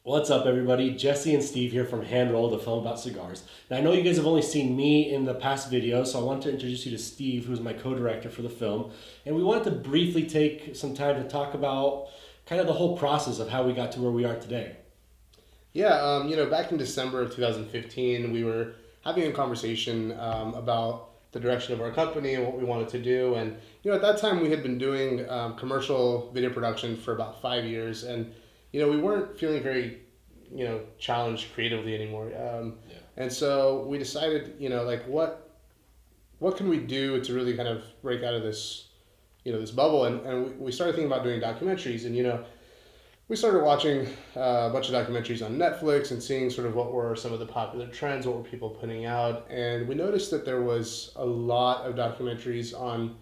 What's up, everybody? Jesse and Steve here from Handroll, the film about cigars. Now, I know you guys have only seen me in the past video, so I want to introduce you to Steve, who's my co-director for the film. And we wanted to briefly take some time to talk about kind of the whole process of how we got to where we are today. Yeah, back in December of 2015, we were having a conversation about the direction of our company and what we wanted to do. And, at that time we had been doing commercial video production for about 5 years. And, we weren't feeling very, challenged creatively anymore. Yeah. And so we decided, like what can we do to really kind of break out of this, this bubble? And we started thinking about doing documentaries. And, we started watching a bunch of documentaries on Netflix and seeing sort of what were some of the popular trends, what were people putting out, and we noticed that there was a lot of documentaries on,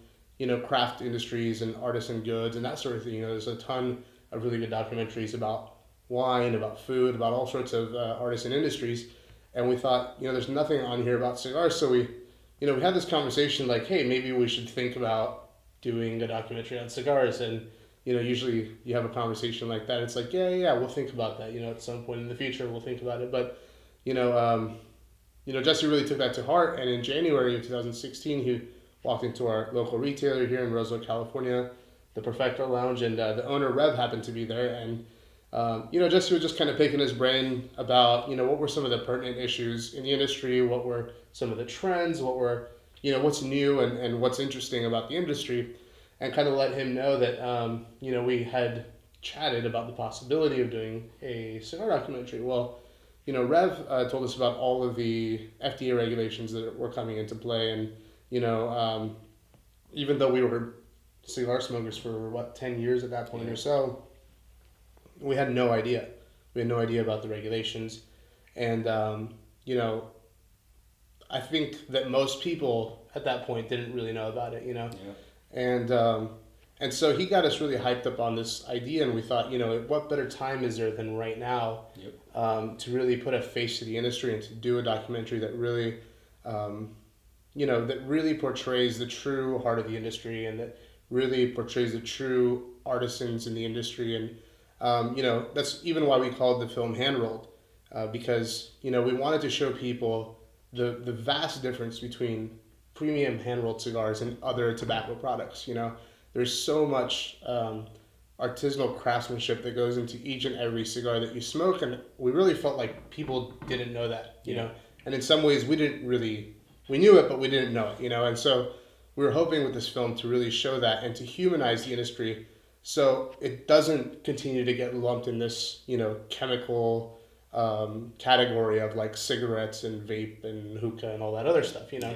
craft industries and artisan goods and that sort of thing. There's a ton of really good documentaries about wine, about food, about all sorts of artisan industries, and we thought, there's nothing on here about cigars, so we had this conversation like, hey, maybe we should think about doing a documentary on cigars. And usually you have a conversation like that. It's like, yeah, we'll think about that. At some point in the future, we'll think about it. But, you know, um, Jesse really took that to heart. And in January of 2016, he walked into our local retailer here in Roseville, California, the Perfecto Lounge, and the owner, Rev, happened to be there. And, Jesse was just kind of picking his brain about, what were some of the pertinent issues in the industry, what were some of the trends, what were, what's new and what's interesting about the industry, and kind of let him know that we had chatted about the possibility of doing a cigar documentary. Well, Rev told us about all of the FDA regulations that were coming into play, and you know, um, even though we were cigar smokers for 10 years at that point Yeah. or so, we had no idea. We had no idea about the regulations, and you know, I think that most people at that point didn't really know about it. Yeah. And and so he got us really hyped up on this idea, and we thought, what better time is there than right now Yep. to really put a face to the industry and to do a documentary that really, that really portrays the true heart of the industry and that really portrays the true artisans in the industry. And that's even why we called the film Hand Rolled, because we wanted to show people the vast difference between premium hand rolled cigars and other tobacco products. There's so much artisanal craftsmanship that goes into each and every cigar that you smoke, and we really felt like people didn't know that. And in some ways we knew it, but we didn't know it. And so we were hoping with this film to really show that and to humanize the industry, so it doesn't continue to get lumped in this chemical category of like cigarettes and vape and hookah and all that other stuff. Yeah.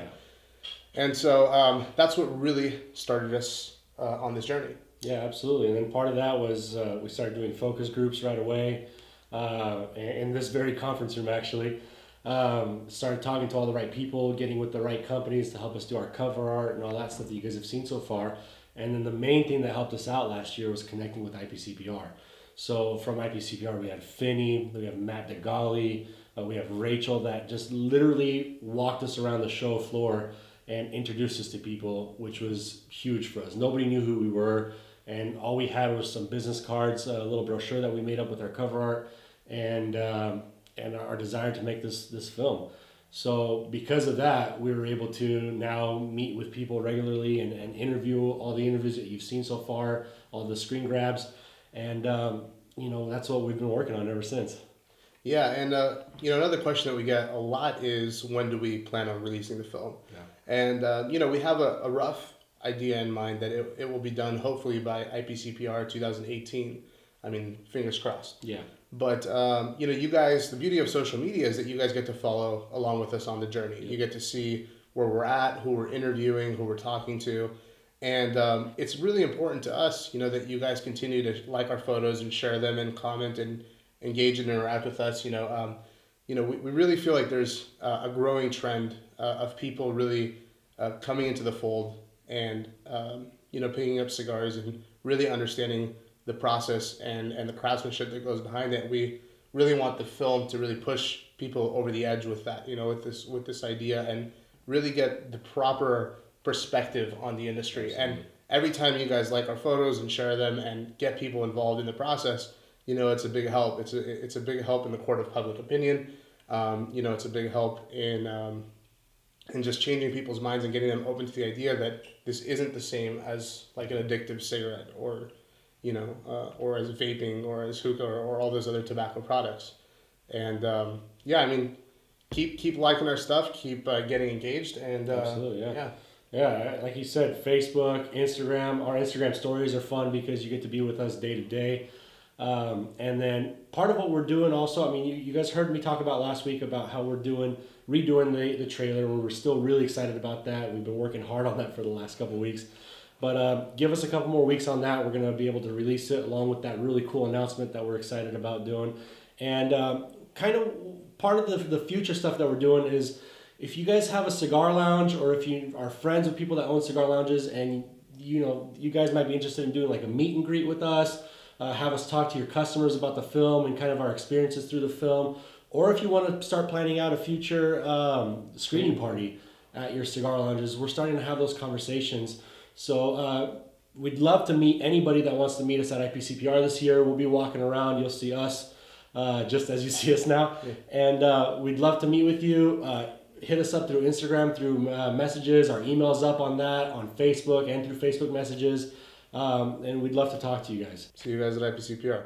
And so that's what really started us on this journey. Yeah, absolutely. And then part of that was we started doing focus groups right away in this very conference room, actually. Started talking to all the right people, getting with the right companies to help us do our cover art and all that stuff that you guys have seen so far. And then the main thing that helped us out last year was connecting with IPCPR. So from IPCPR, we had Finney, we have Matt DeGali, we have Rachel that just literally walked us around the show floor and introduced us to people, which was huge for us. Nobody knew who we were, and all we had was some business cards, a little brochure that we made up with our cover art, and our desire to make this film. So because of that, we were able to now meet with people regularly and interview all the interviews that you've seen so far, all the screen grabs, and that's what we've been working on ever since. Yeah, and another question that we get a lot is, when do we plan on releasing the film? Yeah. And we have a rough idea in mind that it will be done hopefully by IPCPR 2018. I mean, fingers crossed. Yeah. But you guys, the beauty of social media is that you guys get to follow along with us on the journey. Yeah. You get to see where we're at, who we're interviewing, who we're talking to, and it's really important to us, that you guys continue to like our photos and share them and comment and engage and interact with us. We really feel like there's a growing trend of people really coming into the fold and picking up cigars and really understanding the process and the craftsmanship that goes behind it. We really want the film to really push people over the edge with that, with this idea, and really get the proper perspective on the industry. Absolutely. And every time you guys like our photos and share them and get people involved in the process, it's a big help. It's a big help in the court of public opinion. It's a big help in just changing people's minds and getting them open to the idea that this isn't the same as like an addictive cigarette or or as vaping or as hookah or all those other tobacco products. And keep liking our stuff, keep getting engaged, and Absolutely, yeah. Yeah, like you said, Facebook, Instagram. Our Instagram stories are fun because you get to be with us day to day. And then part of what we're doing also, I mean, you guys heard me talk about last week about how we're redoing the trailer. We're still really excited about that. We've been working hard on that for the last couple of weeks. But give us a couple more weeks on that. We're going to be able to release it along with that really cool announcement that we're excited about doing. And kind of part of the future stuff that we're doing is if you guys have a cigar lounge or if you are friends with people that own cigar lounges and you guys might be interested in doing like a meet and greet with us, have us talk to your customers about the film and kind of our experiences through the film, or if you want to start planning out a future screening party at your cigar lounges, we're starting to have those conversations. So we'd love to meet anybody that wants to meet us at IPCPR this year. We'll be walking around. You'll see us just as you see us now. Yeah. And we'd love to meet with you. Hit us up through Instagram, through messages. Our email's up on that, on Facebook and through Facebook messages. And we'd love to talk to you guys. See you guys at IPCPR.